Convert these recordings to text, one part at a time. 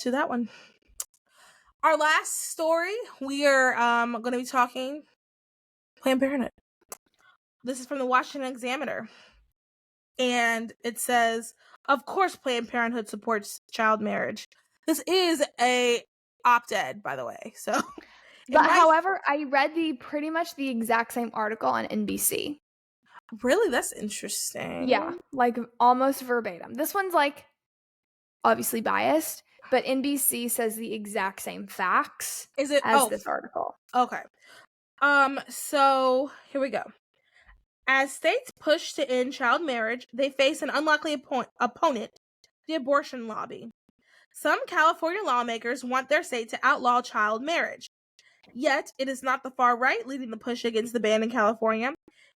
to that one. Our last story, we are going to be talking Planned Parenthood. This is from the Washington Examiner. And it says, of course, Planned Parenthood supports child marriage. This is a op-ed, by the way. So, But however, I read pretty much the exact same article on NBC. Really? That's interesting. Yeah, like almost verbatim. This one's like obviously biased, but NBC says the exact same facts as this article. Okay. So here we go. As states push to end child marriage, they face an unlikely opponent, the abortion lobby. Some California lawmakers want their state to outlaw child marriage. Yet, it is not the far right leading the push against the ban in California.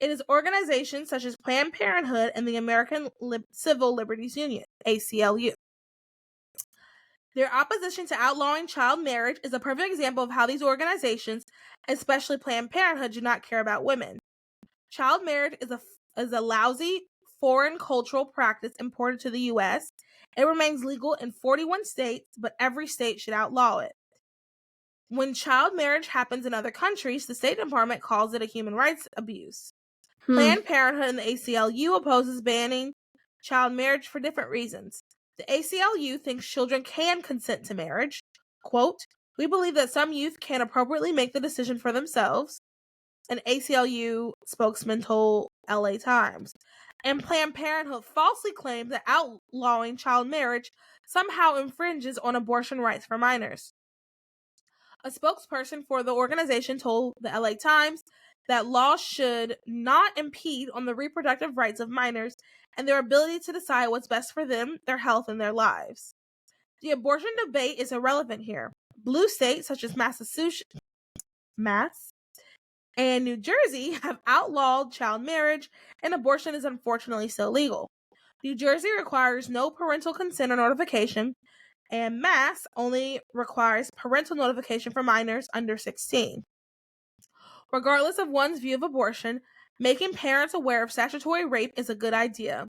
It is organizations such as Planned Parenthood and the American Civil Liberties Union, ACLU. Their opposition to outlawing child marriage is a perfect example of how these organizations, especially Planned Parenthood, do not care about women. Child marriage is a lousy foreign cultural practice imported to the U.S. It remains legal in 41 states, but every state should outlaw it. When child marriage happens in other countries, the State Department calls it a human rights abuse. Planned Parenthood and the ACLU opposes banning child marriage for different reasons. The ACLU thinks children can consent to marriage. Quote, we believe that some youth can appropriately make the decision for themselves, an ACLU spokesman told LA Times. And Planned Parenthood falsely claimed that outlawing child marriage somehow infringes on abortion rights for minors. A spokesperson for the organization told the LA Times that laws should not impede on the reproductive rights of minors and their ability to decide what's best for them, their health, and their lives. The abortion debate is irrelevant here. Blue states such as Massachusetts and New Jersey have outlawed child marriage, and abortion is unfortunately still legal. New Jersey requires no parental consent or notification, and Mass only requires parental notification for minors under 16. Regardless of one's view of abortion, making parents aware of statutory rape is a good idea.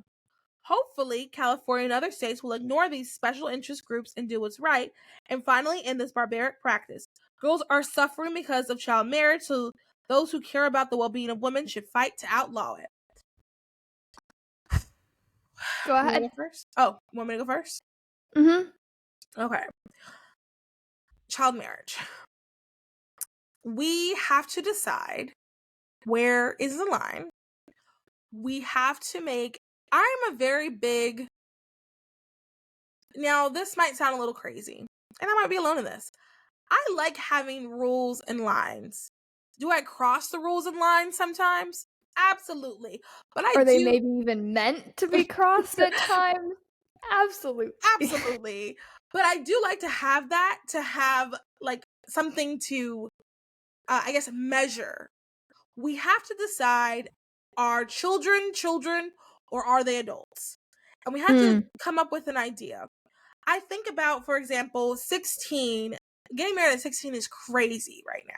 Hopefully, California and other states will ignore these special interest groups and do what's right, and finally end this barbaric practice. Girls are suffering because of child marriage, so those who care about the well-being of women should fight to outlaw it. Go ahead. Go first? Oh, want me to go first? Okay. Child marriage. We have to decide where is the line. We have to make... I'm a very big... Now, this might sound a little crazy, and I might be alone in this. I like having rules and lines. Do I cross the rules and lines sometimes? Absolutely. But Are they maybe even meant to be crossed at times? Absolutely. Absolutely. But I do like to have that, to have like something to, I guess, measure. We have to decide, are children or are they adults? And we have to come up with an idea. I think about, for example, 16. Getting married at 16 is crazy right now.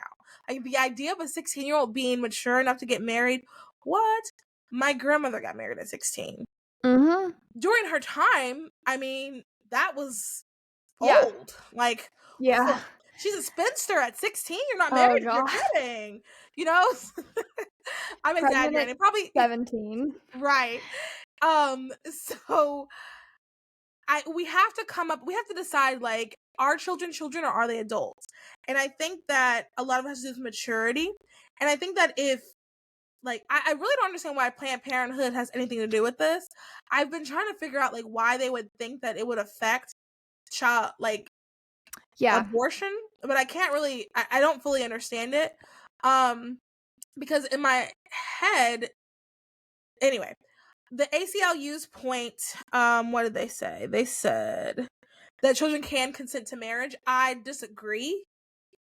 Like the idea of a 16-year-old being mature enough to get married. What? My grandmother got married at 16. During her time, I mean, that was old. Like, yeah. She's a spinster at 16. You're not married. You're kidding. You know? I'm exaggerating. Probably 17. Right. So we have to decide, like, are children or are they adults? And I think that a lot of it has to do with maturity. And I think that if, like, I really don't understand why Planned Parenthood has anything to do with this. I've been trying to figure out, like, why they would think that it would affect child, like, abortion, but I can't really, I don't fully understand it. Because in my head, anyway, the ACLU's point, what did they say? They said that children can consent to marriage. I disagree.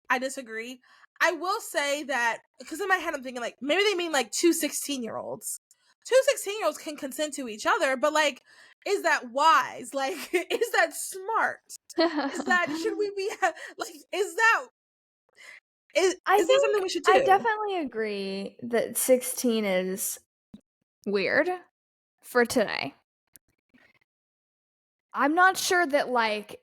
I will say that, because in my head I'm thinking, like, maybe they mean like two 16-year-olds. Two 16-year-olds can consent to each other, but, like, is that wise? Like, is that smart? Is that, should we be, like, is that something we should do? I definitely agree that 16 is weird for today. I'm not sure that, like,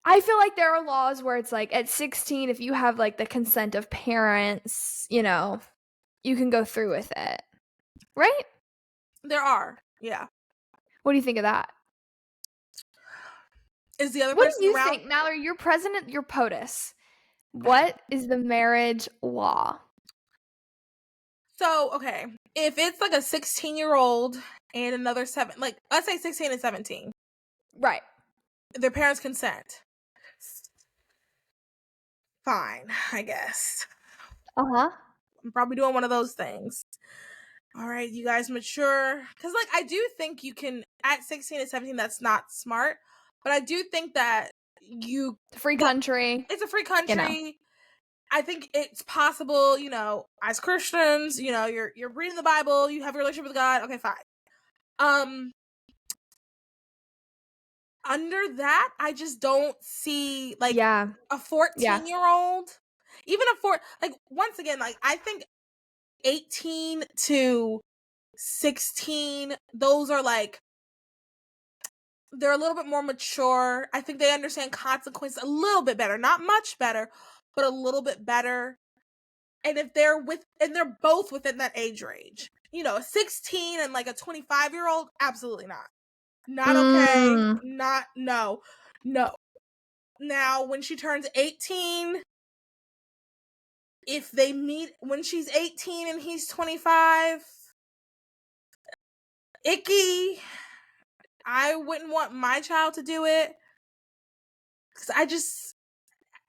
I feel like there are laws where it's like at 16, if you have like the consent of parents, you know, you can go through with it. Right? There are. Yeah. What do you think of that? Is the other What do person you around? think, Mallory? You're president, you're POTUS. What is the marriage law? So, okay. If it's like a 16-year-old and another seven, like let's say 16 and 17, Right. their parents consent. Fine, I guess. Uh-huh. I'm probably doing one of those things. All right, you guys mature. Because, like, I do think you can, at 16 and 17, that's not smart. But I do think that Free country. it's a free You know. country. I think it's possible, as Christians, you're reading the Bible, you have a relationship with God. Okay, fine. Um, Under that, I just don't see like Yeah. a 14-year-old, even like once again, like I think 18 to 16, those are like they're a little bit more mature. I think they understand consequence a little bit better, not much better, but a little bit better. And if they're both within that age range, a 16 and like a 25-year-old, absolutely not. Not okay. Mm. Not no. No. Now, when she turns 18, if they meet when she's 18 and he's 25, icky. I wouldn't want my child to do it. Because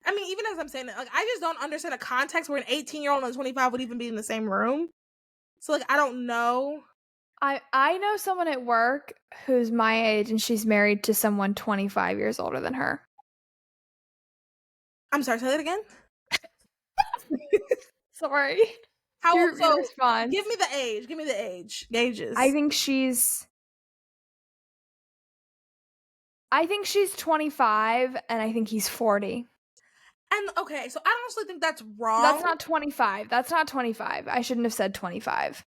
I mean, even as I'm saying that, like, I just don't understand a context where an 18-year-old and a 25 would even be in the same room. So, like, I don't know. I know someone at work who's my age and she's married to someone 25 years older than her. I'm sorry, say that again? Sorry. How old? Your So, response. give me the age. Give me the age. Gauges. I think she's 25 and I think he's 40. And, okay, so I honestly think that's wrong. That's not 25. That's not 25. I shouldn't have said 25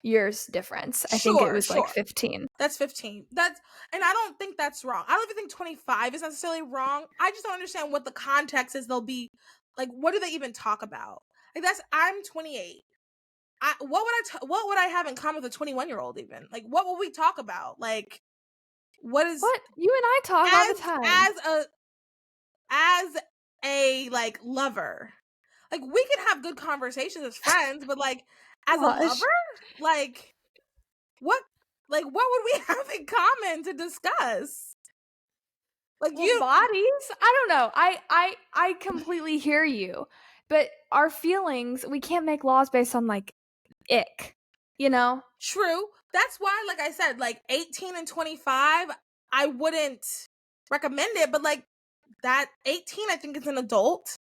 years difference. I think it was like 15. That's 15. And I don't think that's wrong. I don't even think 25 is necessarily wrong. I just don't understand what the context is. They'll be like, what do they even talk about? Like I'm 28. What would I have in common with a 21-year-old even? Like, what will we talk about? Like, what is What? You and I talk all the time. as a like lover? Like, we could have good conversations as friends, but like as a lover, like what would we have in common to discuss? Like, bodies? I don't know. I completely hear you. But our feelings, we can't make laws based on like ick, you know? True. That's why, like I said, like 18 and 25, I wouldn't recommend it, but like that 18, I think is an adult.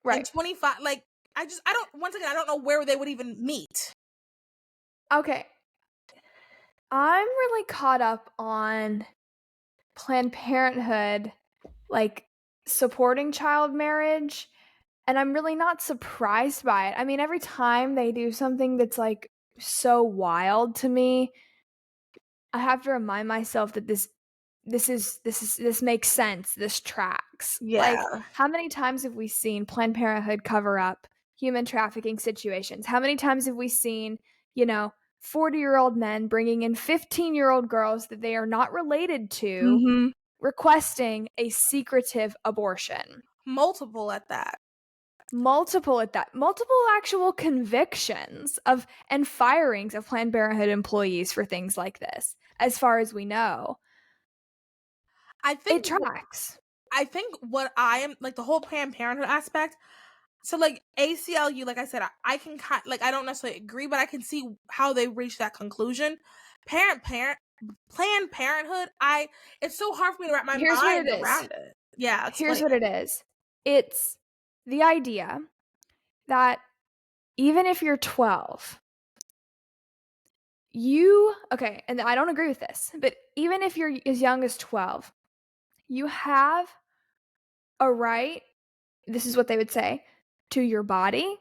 Right. And 25, like once again, I don't know where they would even meet. Okay. I'm really caught up on Planned Parenthood, like supporting child marriage, and I'm really not surprised by it. I mean, every time they do something that's like so wild to me, I have to remind myself that this makes sense. This tracks. Yeah. Like, how many times have we seen Planned Parenthood cover up human trafficking situations? How many times have we seen, 40-year-old men bringing in 15-year-old girls that they are not related to, Mm-hmm. requesting a secretive abortion? Multiple at that. Multiple actual convictions and firings of Planned Parenthood employees for things like this, as far as we know. I think it tracks. I think what I am like the whole Planned Parenthood aspect. So like ACLU, like I said, I can I don't necessarily agree, but I can see how they reach that conclusion. Planned Parenthood, it's so hard for me to wrap my mind around it. Yeah, here's what it is. It's the idea that even if you're 12, and I don't agree with this, but even if you're as young as 12, you have a right, this is what they would say, to your body,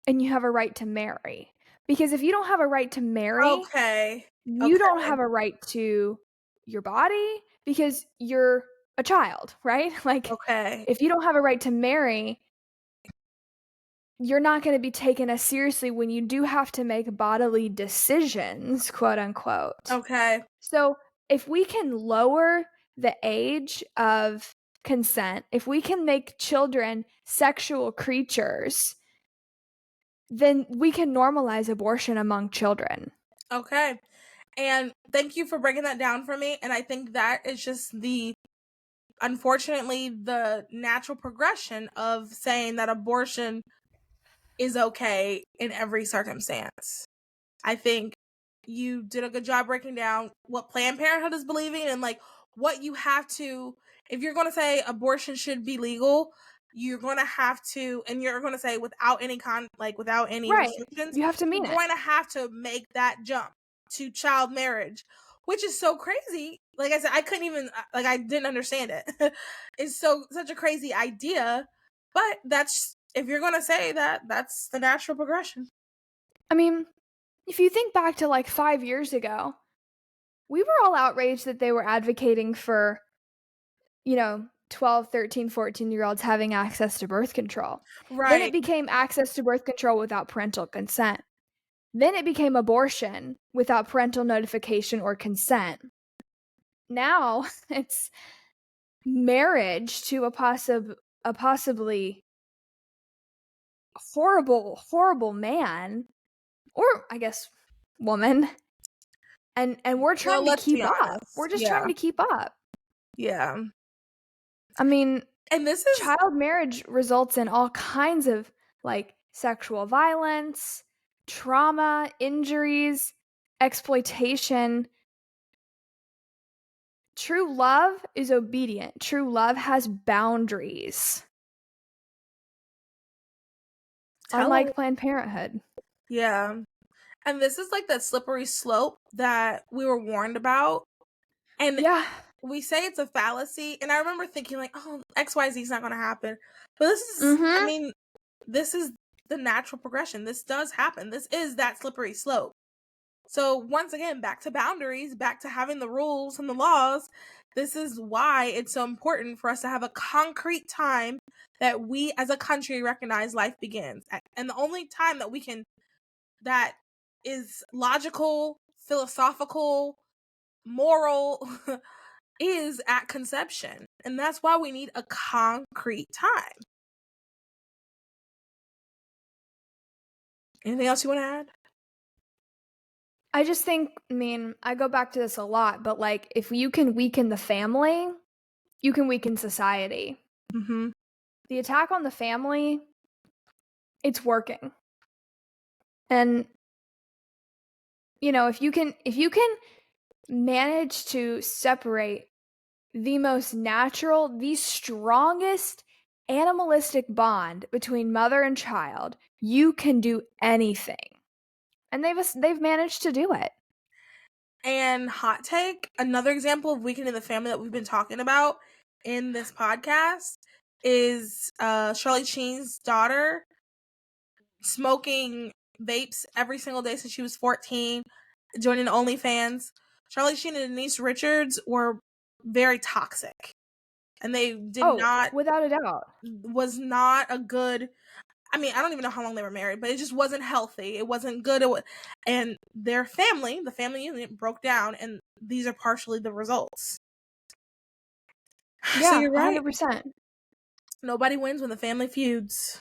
and you have a right to marry. Because if you don't have a right to marry, you don't have a right to your body because you're a child, right? Like, Okay. if you don't have a right to marry, you're not going to be taken as seriously when you do have to make bodily decisions, quote unquote. Okay. So, if we can lower the age of consent, if we can make children sexual creatures, then we can normalize abortion among children. Okay. And thank you for breaking that down for me. And I think that is just unfortunately, the natural progression of saying that abortion is okay in every circumstance. I think you did a good job breaking down what Planned Parenthood is believing and like what you have to, if you're going to say abortion should be legal, you're going to have to, and you're going to say without any without any Right. restrictions, You have to you're mean it. going to have to make that jump to child marriage, which is so crazy. Like I said, I couldn't even, like, I didn't understand it. It's such a crazy idea, but that's, if you're going to say that, that's the natural progression. I mean, if you think back to like 5 years ago, we were all outraged that they were advocating for, 12, 13, 14-year-olds having access to birth control. Then it Right. became access to birth control without parental consent. Then it became abortion without parental notification or consent. Now it's marriage to a possibly horrible, horrible man, or I guess woman, and we're Well, trying to let's be keep up. We're honest. just trying Yeah. to keep up. Yeah. I mean, And this is child marriage results in all kinds of like sexual violence, trauma, injuries, exploitation. True love is obedient. True love has boundaries, telling. unlike Planned Parenthood. Yeah. And this is like that slippery slope that we were warned about. And Yeah. we say it's a fallacy. And I remember thinking, like, oh, XYZ is not going to happen. But this is, I Mhm. mean, this is the natural progression. This does happen. This is that slippery slope. So, once again, back to boundaries, back to having the rules and the laws. This is why it's so important for us to have a concrete time that we as a country recognize life begins. And the only time that we can, that is logical, philosophical, moral, is at conception. And that's why we need a concrete time. Anything else you want to add? I just think, I mean, I go back to this a lot, but like if you can weaken the family, you can weaken society. Mm-hmm. The attack on the family, it's working. And if you can manage to separate the most natural, the strongest animalistic bond between mother and child, you can do anything. And they've managed to do it. And hot take, another example of weakening the family that we've been talking about in this podcast is Charlie Sheen's daughter smoking vapes every single day since she was 14, joining OnlyFans. Charlie Sheen and Denise Richards were very toxic. And they did Oh, not, without a doubt. was not a good, I mean, I don't even know how long they were married, but it just wasn't healthy. It wasn't good. And their family, the family unit, broke down, and these are partially the results. So Yeah, you're right. 100%. Nobody wins when the family feuds.